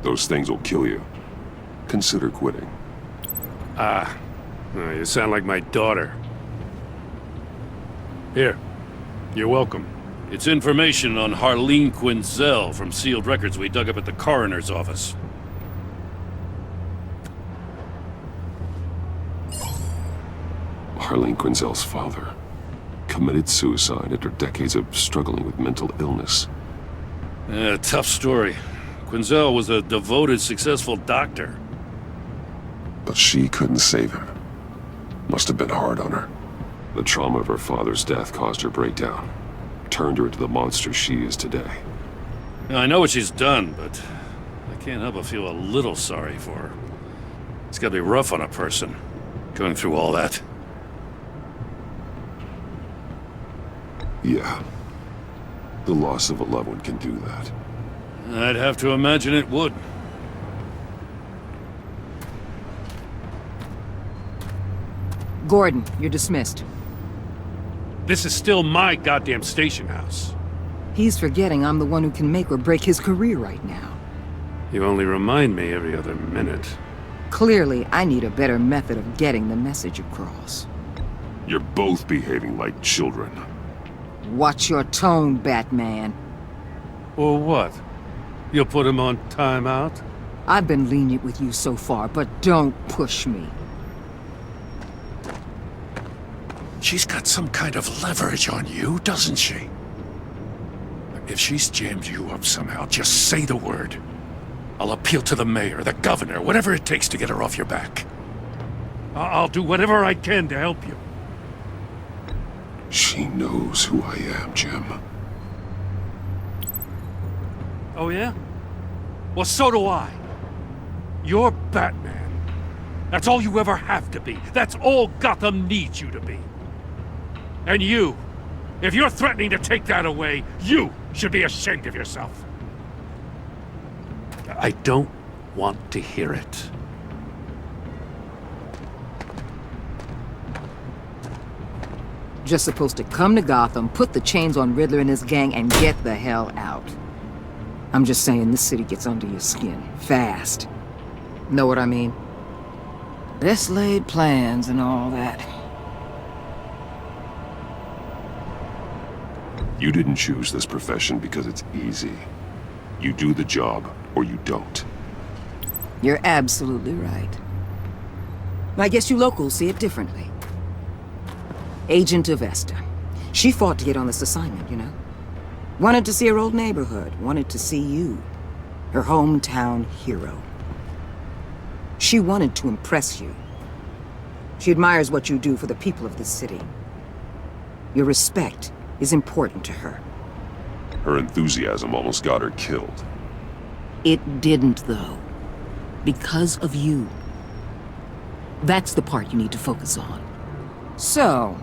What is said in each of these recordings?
Those things will kill you. Consider quitting. You sound like my daughter. Here. You're welcome. It's information on Harleen Quinzel from sealed records we dug up at the coroner's office. Harleen Quinzel's father committed suicide after decades of struggling with mental illness. Yeah, tough story. Quinzel was a devoted, successful doctor. But she couldn't save him. Must have been hard on her. The trauma of her father's death caused her breakdown. Turned her into the monster she is today. Now, I know what she's done, but I can't help but feel a little sorry for her. It's gotta be rough on a person, going through all that. Yeah. The loss of a loved one can do that. I'd have to imagine it would. Gordon, you're dismissed. This is still my goddamn station house. He's forgetting I'm the one who can make or break his career right now. You only remind me every other minute. Clearly, I need a better method of getting the message across. You're both behaving like children. Watch your tone, Batman. Or what? You'll put him on timeout? I've been lenient with you so far, but don't push me. She's got some kind of leverage on you, doesn't she? If she's jammed you up somehow, just say the word. I'll appeal to the mayor, the governor, whatever it takes to get her off your back. I'll do whatever I can to help you. She knows who I am, Jim. Oh yeah? Well, so do I. You're Batman. That's all you ever have to be. That's all Gotham needs you to be. And you, if you're threatening to take that away, you should be ashamed of yourself. I don't want to hear it. Just supposed to come to Gotham, put the chains on Riddler and his gang, and get the hell out. I'm just saying, this city gets under your skin. Fast. Know what I mean? Best laid plans and all that. You didn't choose this profession because it's easy. You do the job, or you don't. You're absolutely right. I guess you locals see it differently. Agent of Vesta. She fought to get on this assignment, you know? Wanted to see her old neighborhood, wanted to see you. Her hometown hero. She wanted to impress you. She admires what you do for the people of this city. Your respect is important to her. Her enthusiasm almost got her killed. It didn't, though. Because of you. That's the part you need to focus on. So,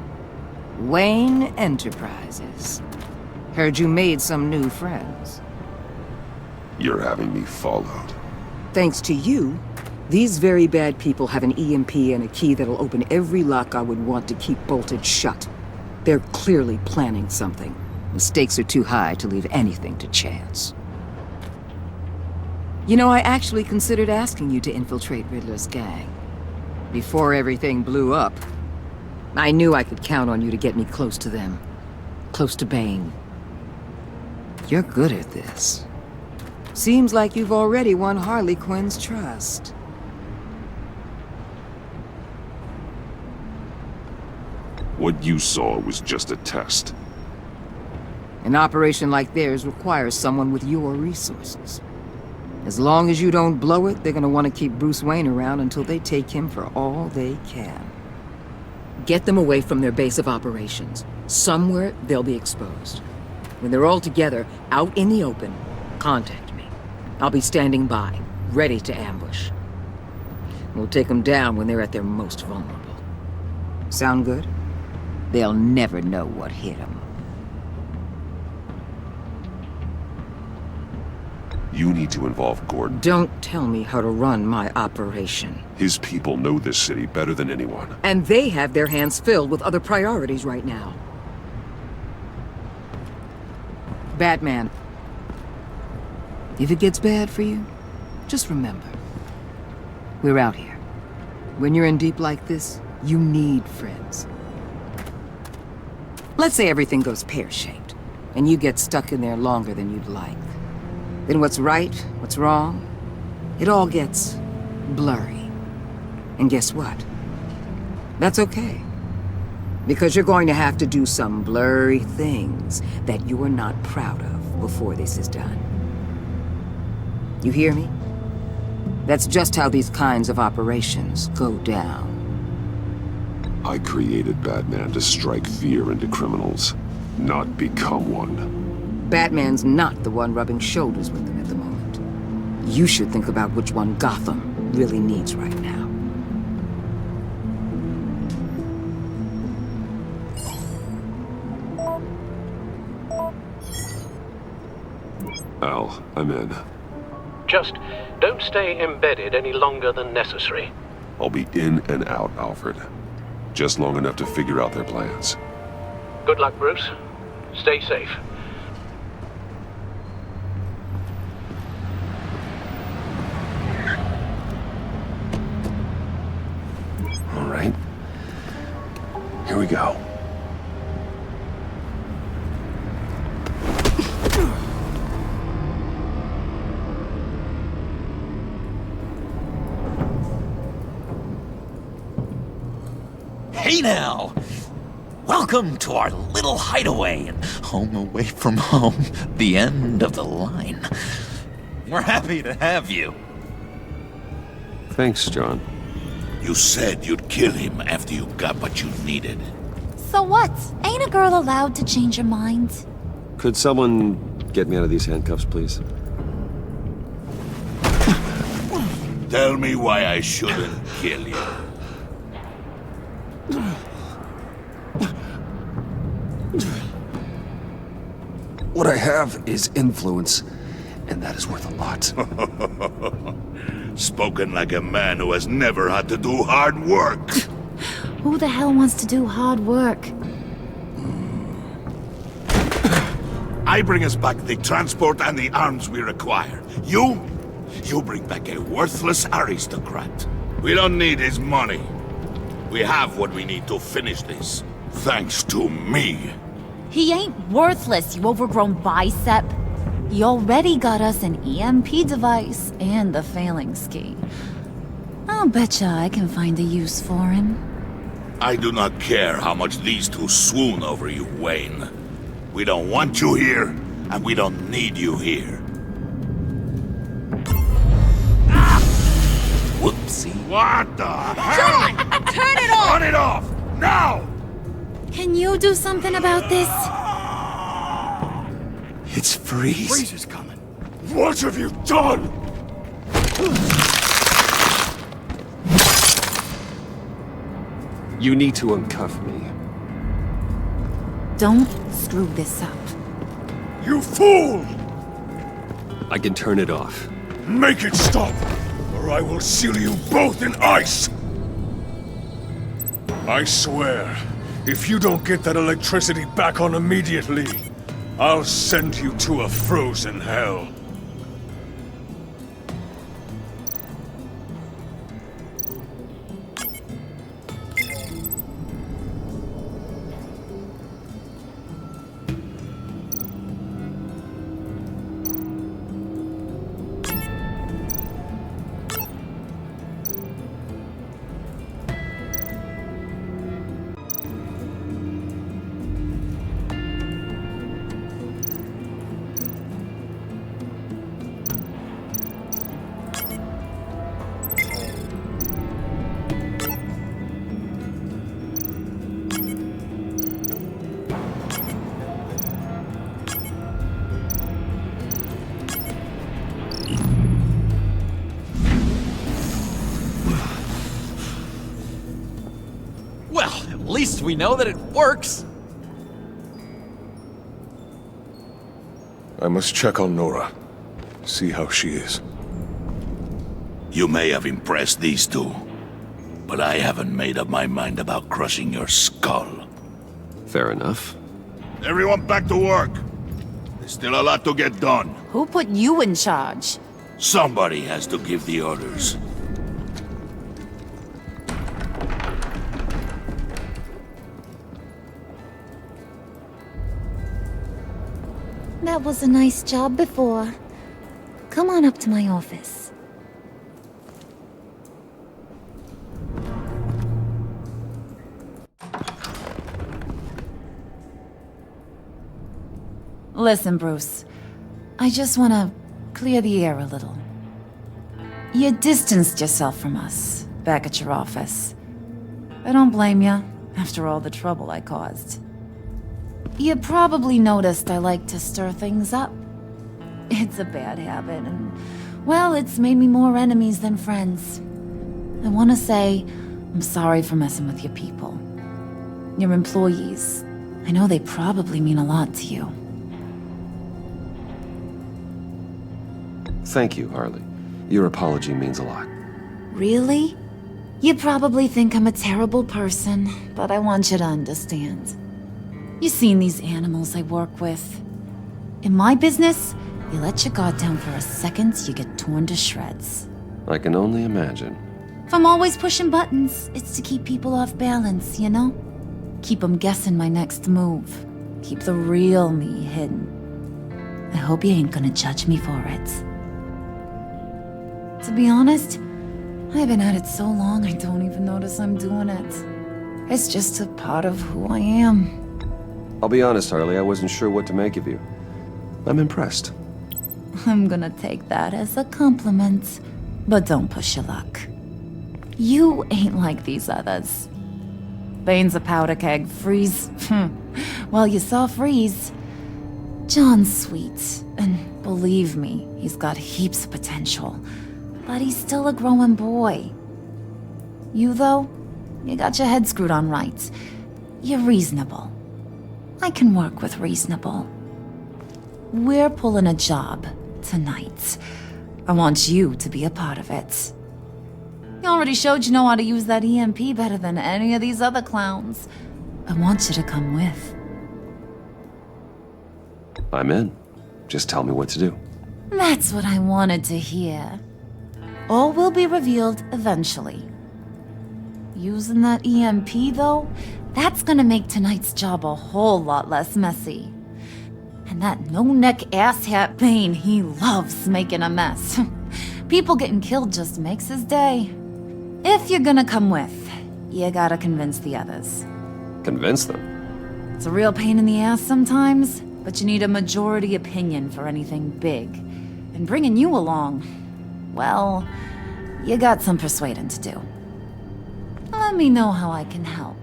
Wayne Enterprises. Heard you made some new friends. You're having me followed. Thanks to you, these very bad people have an EMP and a key that'll open every lock I would want to keep bolted shut. They're clearly planning something. The stakes are too high to leave anything to chance. You know, I actually considered asking you to infiltrate Riddler's gang. Before everything blew up, I knew I could count on you to get me close to them. Close to Bane. You're good at this. Seems like you've already won Harley Quinn's trust. What you saw was just a test. An operation like theirs requires someone with your resources. As long as you don't blow it, they're gonna want to keep Bruce Wayne around until they take him for all they can. Get them away from their base of operations. Somewhere they'll be exposed. When they're all together, out in the open, contact me. I'll be standing by, ready to ambush. We'll take them down when they're at their most vulnerable. Sound good? They'll never know what hit them. You need to involve Gordon. Don't tell me how to run my operation. His people know this city better than anyone. And they have their hands filled with other priorities right now. Batman. If it gets bad for you, Just remember, we're out here. When you're in deep like this, you need friends. Let's say everything goes pear-shaped, and you get stuck in there longer than you'd like. Then what's right, what's wrong, it all gets blurry. And guess what? That's okay. Because you're going to have to do some blurry things that you are not proud of before this is done. You hear me? That's just how these kinds of operations go down. I created Batman to strike fear into criminals, not become one. Batman's not the one rubbing shoulders with them at the moment. You should think about which one Gotham really needs right now. Al, I'm in. Just don't stay embedded any longer than necessary. I'll be in and out, Alfred. Just long enough to figure out their plans. Good luck, Bruce. Stay safe. All right. Here we go. Hey now! Welcome to our little hideaway and home away from home, the end of the line. We're happy to have you. Thanks, John. You said you'd kill him after you got what you needed. So what? Ain't a girl allowed to change her mind? Could someone get me out of these handcuffs, please? Tell me why I shouldn't kill you. What I have is influence, and that is worth a lot. Spoken like a man who has never had to do hard work. Who the hell wants to do hard work? I bring us back the transport and the arms we require. You bring back a worthless aristocrat. We don't need his money. We have what we need to finish this. Thanks to me. He ain't worthless, you overgrown bicep. He already got us an EMP device and the failing ski. I'll betcha I can find a use for him. I do not care how much these two swoon over you, Wayne. We don't want you here, and we don't need you here. Whoopsie. What the hell? Turn it off! Turn it off! Now! Can you do something about this? It's Freeze. Freeze is coming. What have you done? You need to uncuff me. Don't screw this up. You fool! I can turn it off. Make it stop, or I will seal you both in ice! I swear, if you don't get that electricity back on immediately, I'll send you to a frozen hell. Well, at least we know that it works. I must check on Nora. See how she is. You may have impressed these two, but I haven't made up my mind about crushing your skull. Fair enough. Everyone back to work. There's still a lot to get done. Who put you in charge? Somebody has to give the orders. That was a nice job before. Come on up to my office. Listen, Bruce. I just want to clear the air a little. You distanced yourself from us back at your office. I don't blame you, after all the trouble I caused. You probably noticed I like to stir things up. It's a bad habit, and, well, it's made me more enemies than friends. I want to say I'm sorry for messing with your people. Your employees. I know they probably mean a lot to you. Thank you, Harley. Your apology means a lot. Really? You probably think I'm a terrible person, but I want you to understand. You've seen these animals I work with. In my business, you let your guard down for a second, you get torn to shreds. I can only imagine. If I'm always pushing buttons, it's to keep people off balance, you know? Keep them guessing my next move. Keep the real me hidden. I hope you ain't gonna judge me for it. To be honest, I've been at it so long I don't even notice I'm doing it. It's just a part of who I am. I'll be honest, Harley, I wasn't sure what to make of you. I'm impressed. I'm gonna take that as a compliment, but don't push your luck. You ain't like these others. Bane's a powder keg, Freeze. Well, you saw Freeze. John's sweet, and believe me, he's got heaps of potential. But he's still a growing boy. You, though, you got your head screwed on right. You're reasonable. I can work with reasonable. We're pulling a job tonight. I want you to be a part of it. You already showed you know how to use that EMP better than any of these other clowns. I want you to come with. I'm in. Just tell me what to do. That's what I wanted to hear. All will be revealed eventually. Using that EMP, though, that's gonna make tonight's job a whole lot less messy. And that no-neck asshat Bane, he loves making a mess. People getting killed just makes his day. If you're gonna come with, you gotta convince the others. Convince them? It's a real pain in the ass sometimes, but you need a majority opinion for anything big. And bringing you along, well, you got some persuading to do. Let me know how I can help.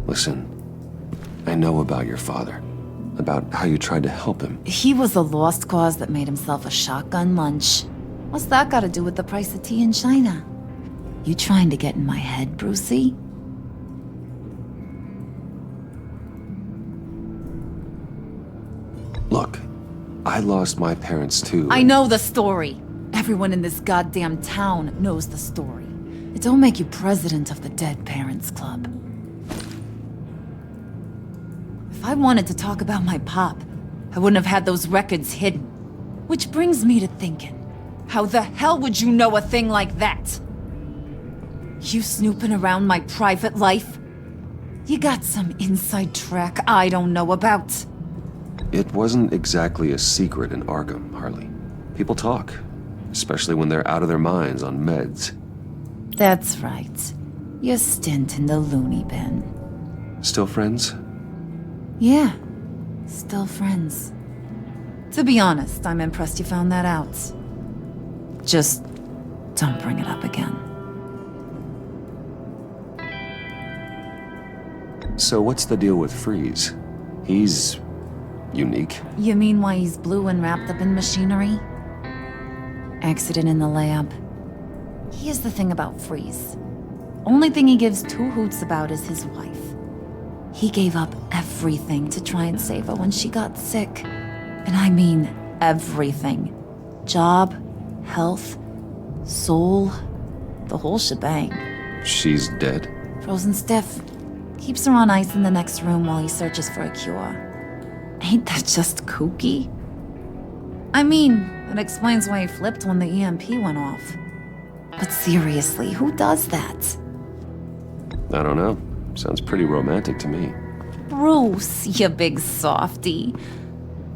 Listen, I know about your father. About how you tried to help him. He was a lost cause that made himself a shotgun lunch. What's that got to do with the price of tea in China? You trying to get in my head, Brucey? Look, I lost my parents too. I know the story. Everyone in this goddamn town knows the story. It don't make you president of the Dead Parents Club. If I wanted to talk about my pop, I wouldn't have had those records hidden. Which brings me to thinking, how the hell would you know a thing like that? You snooping around my private life? You got some inside track I don't know about. It wasn't exactly a secret in Arkham, Harley. People talk, especially when they're out of their minds on meds. That's right. Your stint in the loony bin. Still friends? Yeah, still friends. To be honest, I'm impressed you found that out. Just don't bring it up again. So what's the deal with Freeze? He's unique. You mean why he's blue and wrapped up in machinery? Accident in the lab. Here's the thing about Freeze. Only thing he gives two hoots about is his wife. He gave up everything to try and save her when she got sick. And I mean everything. Job, health, soul, the whole shebang. She's dead? Frozen stiff. Keeps her on ice in the next room while he searches for a cure. Ain't that just kooky? I mean, it explains why he flipped when the EMP went off. But seriously, who does that? I don't know. Sounds pretty romantic to me. Bruce, you big softy.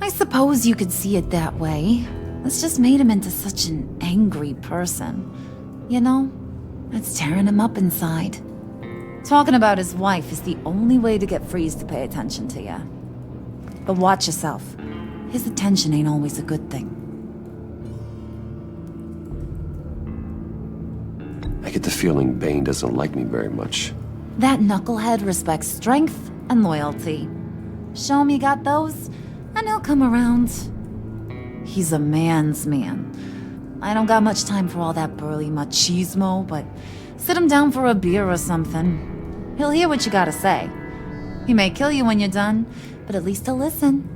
I suppose you could see it that way. It's just made him into such an angry person. You know, it's tearing him up inside. Talking about his wife is the only way to get Freeze to pay attention to you. But watch yourself. His attention ain't always a good thing. I get the feeling Bane doesn't like me very much. That knucklehead respects strength and loyalty. Show him you got those, and he'll come around. He's a man's man. I don't got much time for all that burly machismo, but sit him down for a beer or something. He'll hear what you gotta say. He may kill you when you're done, but at least he'll listen.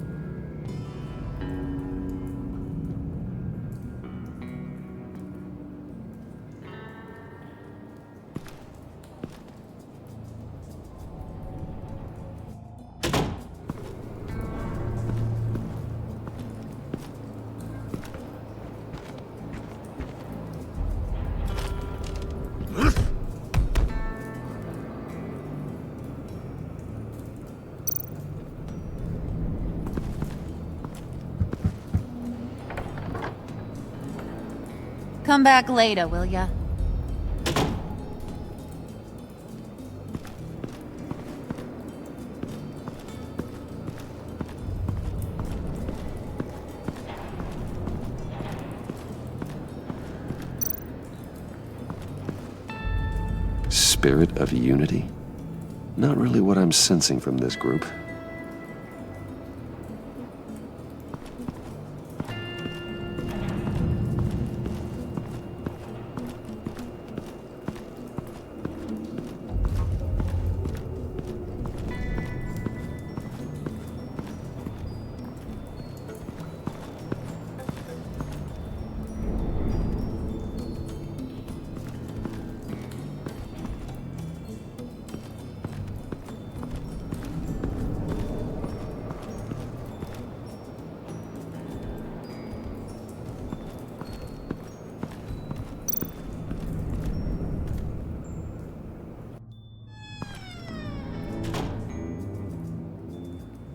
Come back later, will ya? Spirit of unity? Not really what I'm sensing from this group.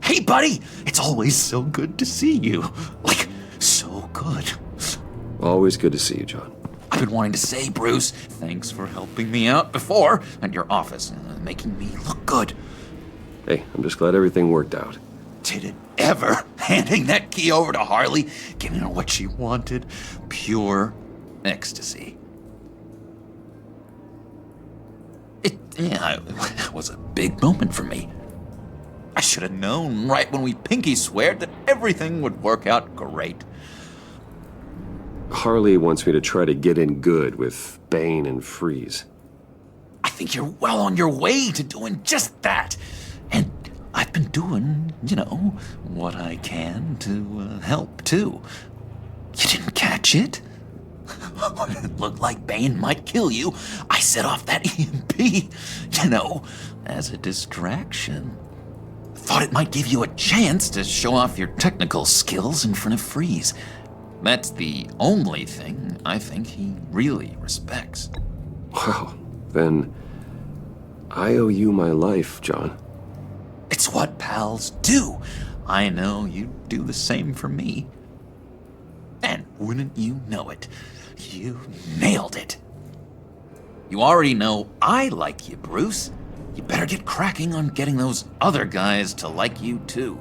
Hey, buddy! It's always so good to see you. Like, so good. Always good to see you, John. I've been wanting to say, Bruce, thanks for helping me out before at your office, making me look good. Hey, I'm just glad everything worked out. Did it ever? Handing that key over to Harley, giving her what she wanted. Pure ecstasy. It was a big moment for me. I should have known right when we pinky sweared that everything would work out great. Harley wants me to try to get in good with Bane and Freeze. I think you're well on your way to doing just that. And I've been doing, what I can to help, too. You didn't catch it? It looked like Bane might kill you. I set off that EMP, as a distraction. Thought it might give you a chance to show off your technical skills in front of Freeze. That's the only thing I think he really respects. Wow, then I owe you my life, John. It's what pals do. I know you'd do the same for me. And wouldn't you know it, you nailed it. You already know I like you, Bruce. You better get cracking on getting those other guys to like you too.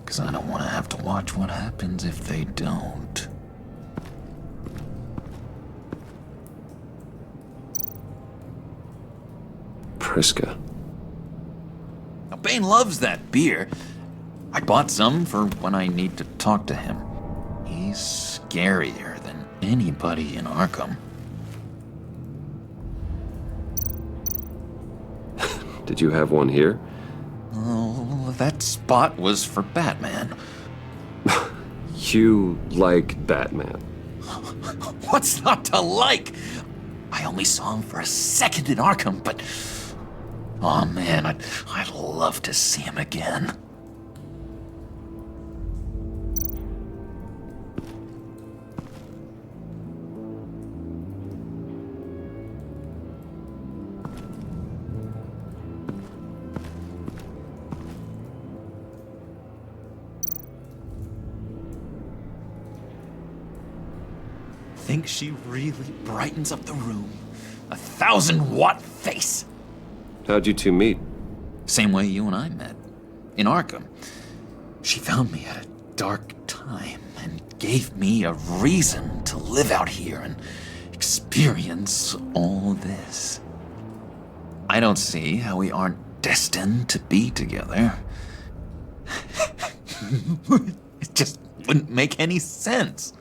'Cause I don't want to have to watch what happens if they don't. Priska. Now, Bane loves that beer. I bought some for when I need to talk to him. He's scarier than anybody in Arkham. Did you have one here? Oh, that spot was for Batman. You like Batman. What's not to like? I only saw him for a second in Arkham, but Oh man, I'd love to see him again. Think she really brightens up the room. 1,000-watt face. How'd you two meet? Same way you and I met. In Arkham. She found me at a dark time and gave me a reason to live out here and experience all this. I don't see how we aren't destined to be together. It just wouldn't make any sense.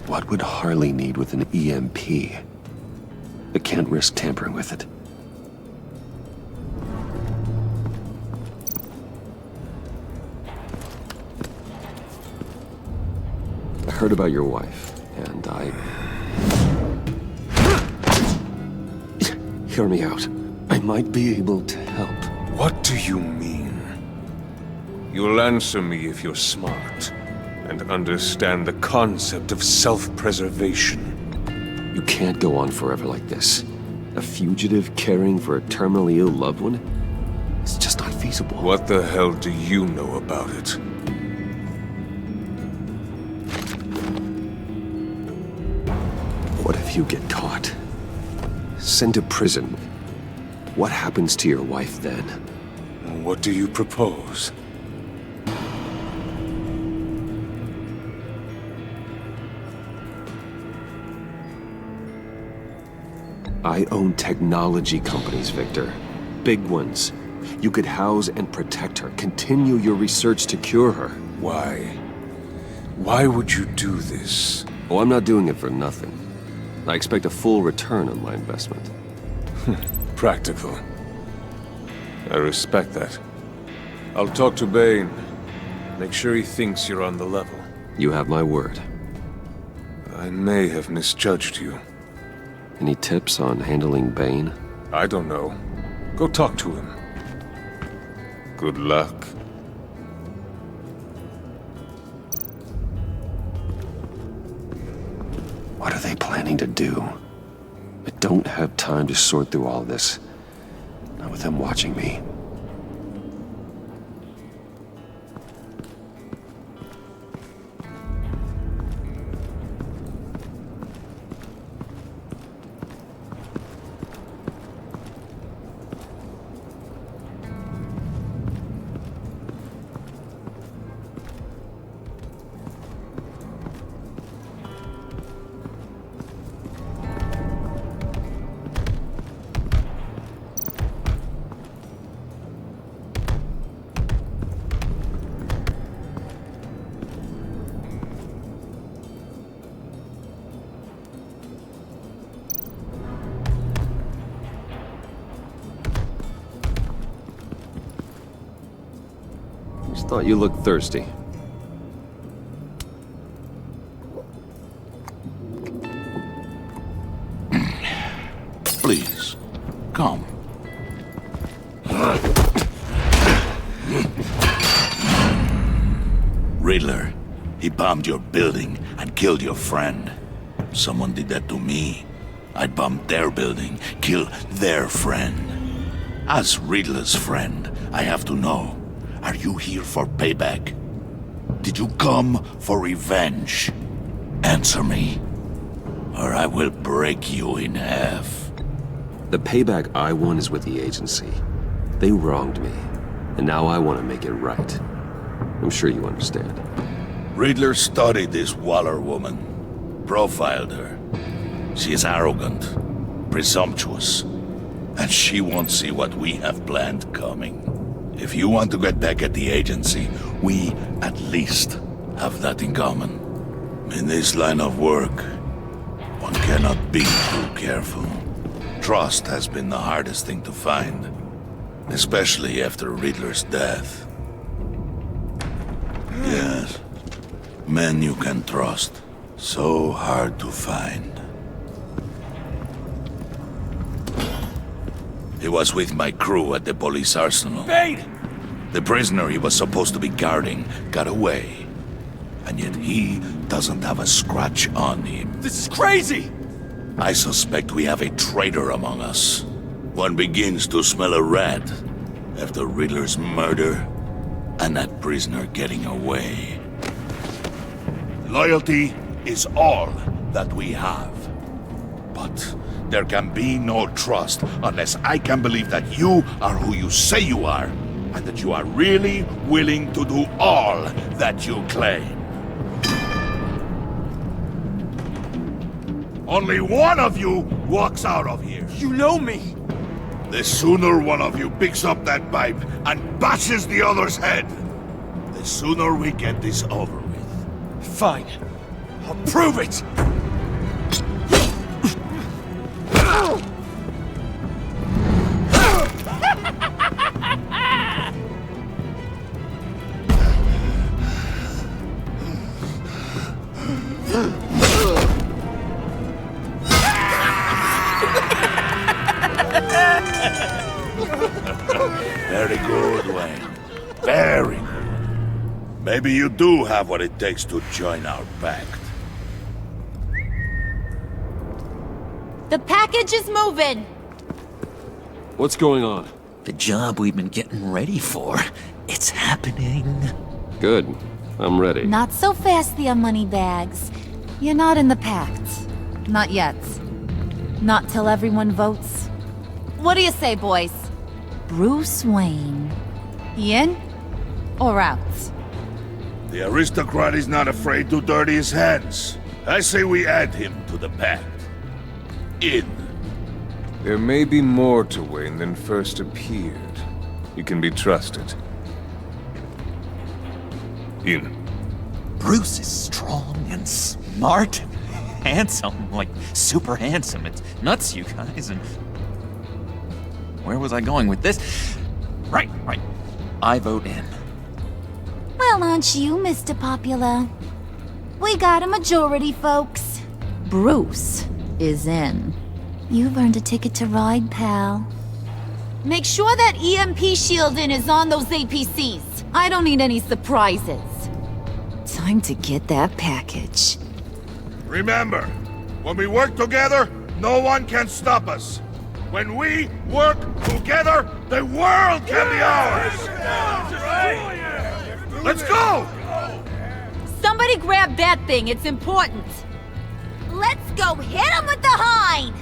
What would Harley need with an EMP? I can't risk tampering with it. I heard about your wife, and Hear me out. I might be able to help. What do you mean? You'll answer me if you're smart and understand the concept of self-preservation. You can't go on forever like this. A fugitive caring for a terminally ill loved one? It's just not feasible. What the hell do you know about it? What if you get caught? Sent to prison? What happens to your wife then? What do you propose? I own technology companies, Victor. Big ones. You could house and protect her, continue your research to cure her. Why? Why would you do this? Oh, I'm not doing it for nothing. I expect a full return on my investment. Practical. I respect that. I'll talk to Bane. Make sure he thinks you're on the level. You have my word. I may have misjudged you. Any tips on handling Bane? I don't know. Go talk to him. Good luck. What are they planning to do? I don't have time to sort through all this. Not with them watching me. Just thought you looked thirsty. Please, come. Riddler, he bombed your building and killed your friend. Someone did that to me. I'd bomb their building, kill their friend. As Riddler's friend, I have to know, are you here for payback? Did you come for revenge? Answer me, or I will break you in half. The payback I want is with the agency. They wronged me, and now I want to make it right. I'm sure you understand. Riddler studied this Waller woman, profiled her. She is arrogant, presumptuous. And she won't see what we have planned coming. If you want to get back at the agency, we, at least, have that in common. In this line of work, one cannot be too careful. Trust has been the hardest thing to find, especially after Riddler's death. Yes, men you can trust. So hard to find. He was with my crew at the police arsenal. Bane! The prisoner he was supposed to be guarding got away. And yet he doesn't have a scratch on him. This is crazy! I suspect we have a traitor among us. One begins to smell a rat after Riddler's murder and that prisoner getting away. Loyalty is all that we have. But there can be no trust unless I can believe that you are who you say you are, and that you are really willing to do all that you claim. Only one of you walks out of here. You know me! The sooner one of you picks up that pipe and bashes the other's head, the sooner we get this over with. Fine. I'll prove it! Very good, Wayne. Very good. Maybe you do have what it takes to join our pact. The package is moving! What's going on? The job we've been getting ready for. It's happening. Good. I'm ready. Not so fast, the Moneybags. You're not in the Pact. Not yet. Not till everyone votes. What do you say, boys? Bruce Wayne. He in? Or out? The aristocrat is not afraid to dirty his hands. I say we add him to the pact. In. There may be more to Wayne than first appeared. You can be trusted. In. Bruce is strong and smart and handsome, like super handsome. It's nuts, you guys, and... Where was I going with this? Right. I vote in. Well, aren't you, Mr. Popular? We got a majority, folks. Bruce is in. You've earned a ticket to ride, pal. Make sure that EMP shielding is on those APCs. I don't need any surprises. Time to get that package. Remember, when we work together, no one can stop us. When we work together, the world can be ours! Let's go! Somebody grab that thing, it's important. Let's go hit him with the hind!